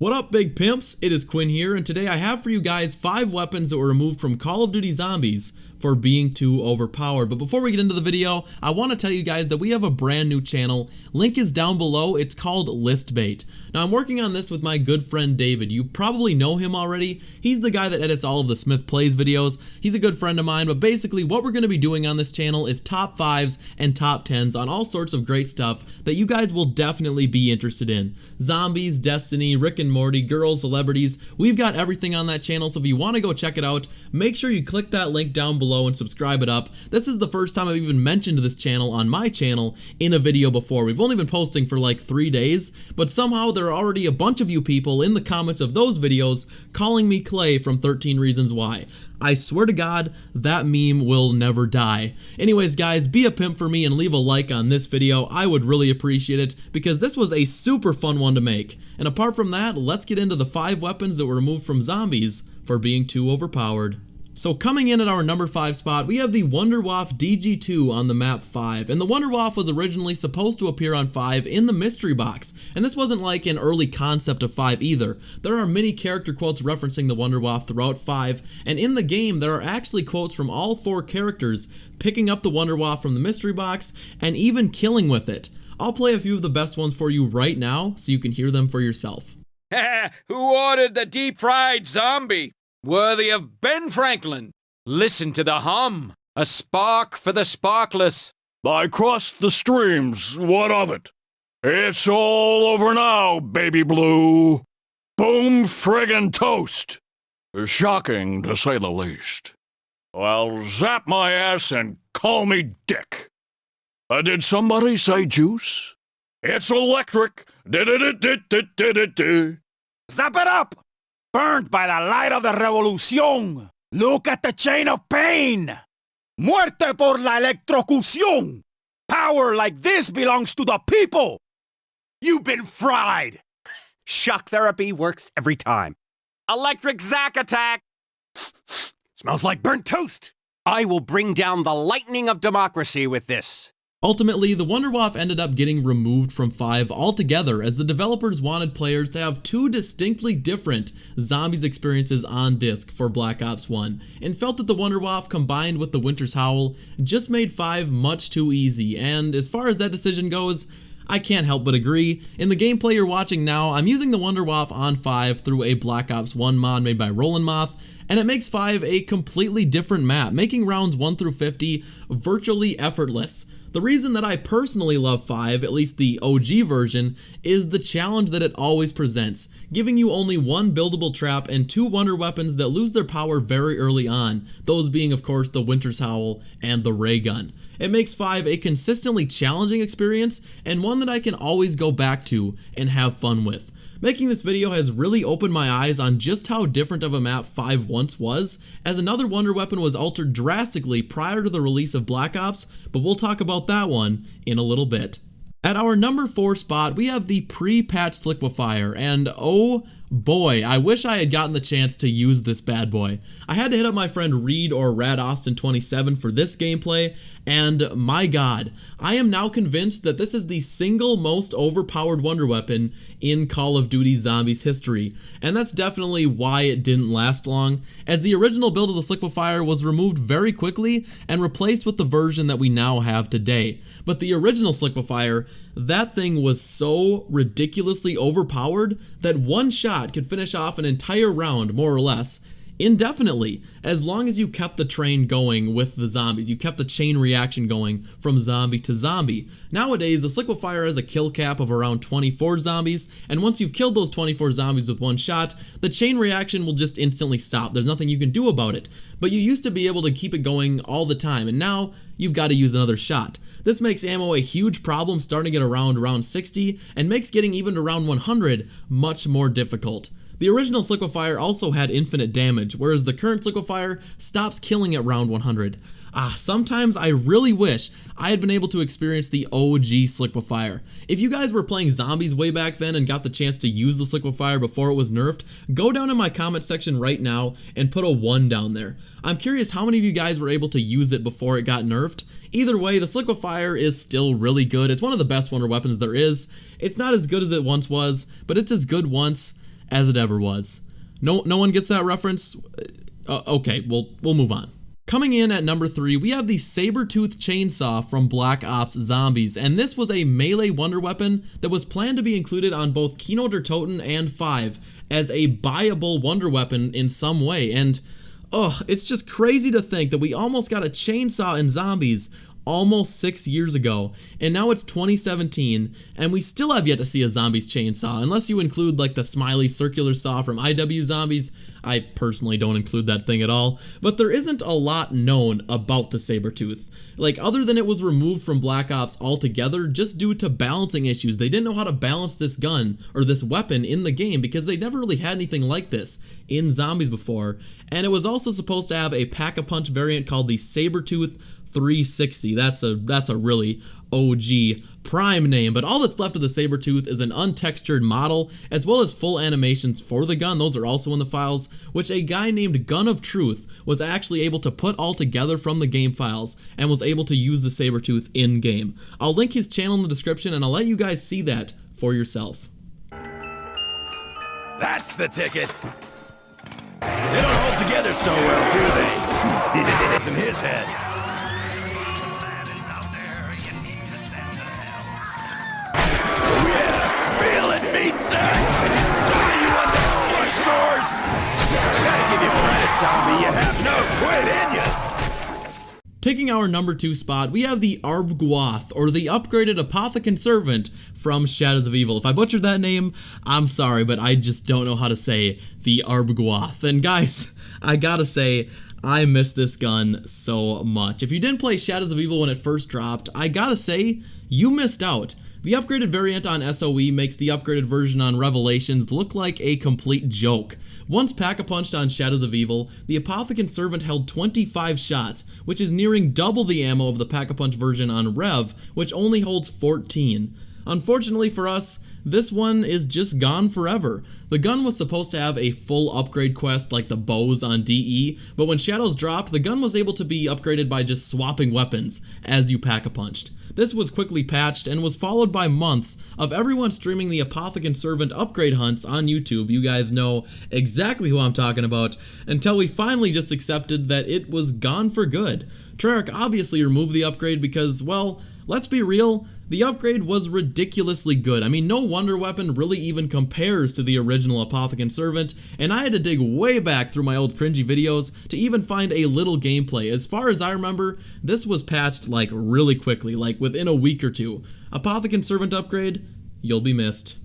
What up, big pimps? It is Quinn here, and today I have for you guys 5 weapons that were removed from Call of Duty Zombies for being too overpowered. But before we get into the video, I want to tell you guys that we have a brand new channel. Link is down below. It's called Listbait. Now, I'm working on this with my good friend David. You probably know him already. He's the guy that edits all of the Smith Plays videos. He's a good friend of mine, but basically what we're going to be doing on this channel is top 5s and top 10s on all sorts of great stuff that you guys will definitely be interested in. Zombies, Destiny, Rick and Morty, girls, celebrities. We've got everything on that channel, so if you want to go check it out, make sure you click that link down below and subscribe it up. This is the first time I've even mentioned this channel on my channel in a video before. We've only been posting for like 3 days, but somehow there are already a bunch of you people in the comments of those videos calling me Clay from 13 Reasons Why. I swear to God, that meme will never die. Anyways, guys, be a pimp for me and leave a like on this video. I would really appreciate it because this was a super fun one to make. And apart from that, let's get into the 5 weapons that were removed from Zombies for being too overpowered. So coming in at our number 5 spot, we have the Waff DG2 on the map 5. And the Waff was originally supposed to appear on 5 in the mystery box. And this wasn't like an early concept of 5 either. There are many character quotes referencing the Waff throughout 5. And in the game, there are actually quotes from all 4 characters picking up the Waff from the mystery box and even killing with it. I'll play a few of the best ones for you right now so you can hear them for yourself. Who ordered the deep-fried zombie? Worthy of Ben Franklin. Listen to the hum. A spark for the sparkless. I crossed the streams, what of it? It's all over now, baby blue. Boom friggin' toast. Shocking, to say the least. Well, zap my ass and call me Dick. Did somebody say juice? It's electric. Zap it up! Burned by the light of the revolución. Look at the chain of pain. Muerte por la electrocución. Power like this belongs to the people. You've been fried. Shock therapy works every time. Electric Zack attack. Smells like burnt toast. I will bring down the lightning of democracy with this. Ultimately, the Waff ended up getting removed from 5 altogether as the developers wanted players to have 2 distinctly different Zombies experiences on disc for Black Ops 1 and felt that the Waff combined with the Winter's Howl just made 5 much too easy, and as far as that decision goes, I can't help but agree. In the gameplay you're watching now, I'm using the Waff on 5 through a Black Ops 1 mod made by Roland Moth, and it makes 5 a completely different map, making rounds 1 through 50 virtually effortless. The reason that I personally love 5, at least the OG version, is the challenge that it always presents, giving you only 1 buildable trap and 2 wonder weapons that lose their power very early on, those being of course the Winter's Howl and the ray gun. It makes 5 a consistently challenging experience and one that I can always go back to and have fun with. Making this video has really opened my eyes on just how different of a map 5 once was, as another wonder weapon was altered drastically prior to the release of Black Ops, but we'll talk about that one in a little bit. At our number 4 spot, we have the pre-patch Liquefier, and oh boy, I wish I had gotten the chance to use this bad boy. I had to hit up my friend Reed or RadAustin27 for this gameplay, and my god, I am now convinced that this is the single most overpowered wonder weapon in Call of Duty Zombies history, and that's definitely why it didn't last long, as the original build of the Liquefier was removed very quickly and replaced with the version that we now have today. But the original Liquefier, that thing was so ridiculously overpowered that one shot could finish off an entire round, more or less, indefinitely, as long as you kept the train going with the zombies. You kept the chain reaction going from zombie to zombie. Nowadays, the Liquefier has a kill cap of around 24 zombies, and once you've killed those 24 zombies with one shot, the chain reaction will just instantly stop. There's nothing you can do about it. But you used to be able to keep it going all the time, and now you've got to use another shot. This makes ammo a huge problem starting at around 60, and makes getting even to round 100 much more difficult. The original Liquefier also had infinite damage, whereas the current Liquefier stops killing at round 100. Sometimes I really wish I had been able to experience the OG Liquefier. If you guys were playing Zombies way back then and got the chance to use the Liquefier before it was nerfed, go down in my comment section right now and put a 1 down there. I'm curious how many of you guys were able to use it before it got nerfed. Either way, the Liquefier is still really good. It's one of the best wonder weapons there is. It's not as good as it once was, but it's as good once as it ever was. No one gets that reference? Okay, we'll move on. Coming in at number 3, we have the Sabertooth chainsaw from Black Ops Zombies, and this was a melee wonder weapon that was planned to be included on both Kino der Toten and 5 as a buyable wonder weapon in some way, and it's just crazy to think that we almost got a chainsaw in Zombies almost 6 years ago, and now it's 2017, and we still have yet to see a Zombies chainsaw, unless you include like the smiley circular saw from IW Zombies. I personally don't include that thing at all, but there isn't a lot known about the Sabertooth. Like, other than it was removed from Black Ops altogether just due to balancing issues. They didn't know how to balance this gun, or this weapon in the game, because they never really had anything like this in Zombies before, and it was also supposed to have a Pack-a-Punch variant called the Sabertooth 360. That's a really OG prime name, but all that's left of the Sabertooth is an untextured model, as well as full animations for the gun. Those are also in the files, which a guy named Gun of Truth was actually able to put all together from the game files, and was able to use the Sabertooth in-game. I'll link his channel in the description, and I'll let you guys see that for yourself. That's the ticket. They don't hold together so well, do they? It's in his head. Feel it, meat sack! You want the flush sores? Gotta give you credit, zombie. You have no quit in you. Taking our number 2 spot, we have the ARB Guath, or the upgraded Apothecary Servant from Shadows of Evil. If I butchered that name, I'm sorry, but I just don't know how to say the ARB Guath. And guys, I gotta say, I miss this gun so much. If you didn't play Shadows of Evil when it first dropped, I gotta say, you missed out. The upgraded variant on SOE makes the upgraded version on Revelations look like a complete joke. Once Pack-a-Punched on Shadows of Evil, the Apothecary Servant held 25 shots, which is nearing double the ammo of the Pack-a-Punch version on Rev, which only holds 14. Unfortunately for us, this one is just gone forever. The gun was supposed to have a full upgrade quest like the bows on DE, but when Shadows dropped, the gun was able to be upgraded by just swapping weapons as you Pack-a-Punched. This was quickly patched and was followed by months of everyone streaming the Apothecary Servant upgrade hunts on YouTube. You guys know exactly who I'm talking about, until we finally just accepted that it was gone for good. Treyarch obviously removed the upgrade because, well, let's be real, the upgrade was ridiculously good. I mean, no wonder weapon really even compares to the original Apothecary Servant, and I had to dig way back through my old cringy videos to even find a little gameplay. As far as I remember, this was patched like really quickly, like within a week or two. Apothecary Servant upgrade, you'll be missed.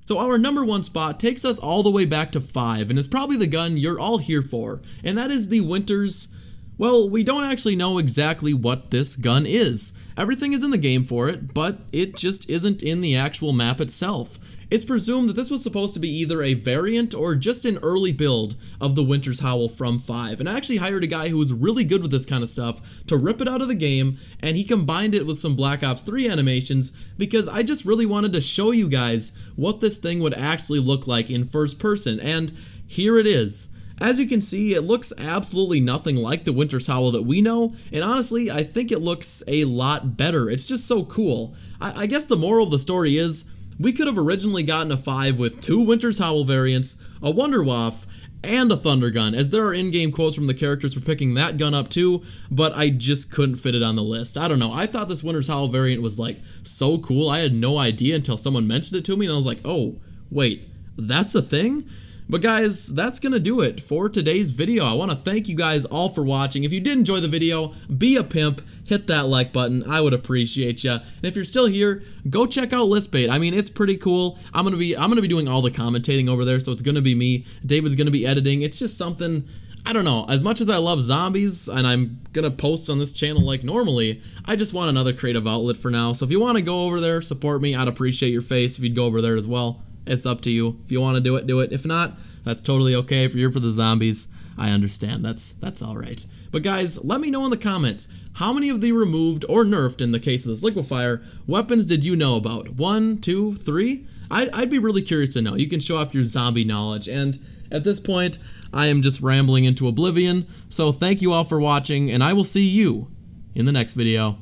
So our number 1 spot takes us all the way back to 5, and is probably the gun you're all here for, and that is the Winters. Well, we don't actually know exactly what this gun is. Everything is in the game for it, but it just isn't in the actual map itself. It's presumed that this was supposed to be either a variant or just an early build of the Winter's Howl from 5, and I actually hired a guy who was really good with this kind of stuff to rip it out of the game, and he combined it with some Black Ops 3 animations because I just really wanted to show you guys what this thing would actually look like in first person, and here it is. As you can see, it looks absolutely nothing like the Winter's Howl that we know, and honestly, I think it looks a lot better. It's just so cool. I guess the moral of the story is, we could have originally gotten a 5 with 2 Winter's Howl variants, a Wonder Waff, and a Thunder Gun, as there are in-game quotes from the characters for picking that gun up too, but I just couldn't fit it on the list. I don't know, I thought this Winter's Howl variant was like so cool, I had no idea until someone mentioned it to me, and I was like, oh, wait, that's a thing? But guys, that's gonna do it for today's video. I want to thank you guys all for watching. If you did enjoy the video, be a pimp, hit that like button, I would appreciate ya. And if you're still here, go check out Listbait. I mean, it's pretty cool. I'm gonna be doing all the commentating over there, so it's gonna be me. David's gonna be editing. It's just something, I don't know, as much as I love zombies and I'm gonna post on this channel like normally, I just want another creative outlet for now. So if you want to go over there, support me, I'd appreciate your face if you'd go over there as well. It's up to you. If you want to do it, do it. If not, that's totally okay. If you're here for the zombies, I understand. That's all right. But guys, let me know in the comments, how many of the removed or nerfed, in the case of this liquefier, weapons did you know about? 1, 2, 3? I'd be really curious to know. You can show off your zombie knowledge. And at this point, I am just rambling into oblivion. So thank you all for watching, and I will see you in the next video.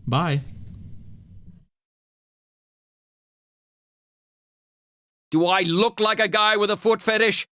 Bye. Do I look like a guy with a foot fetish?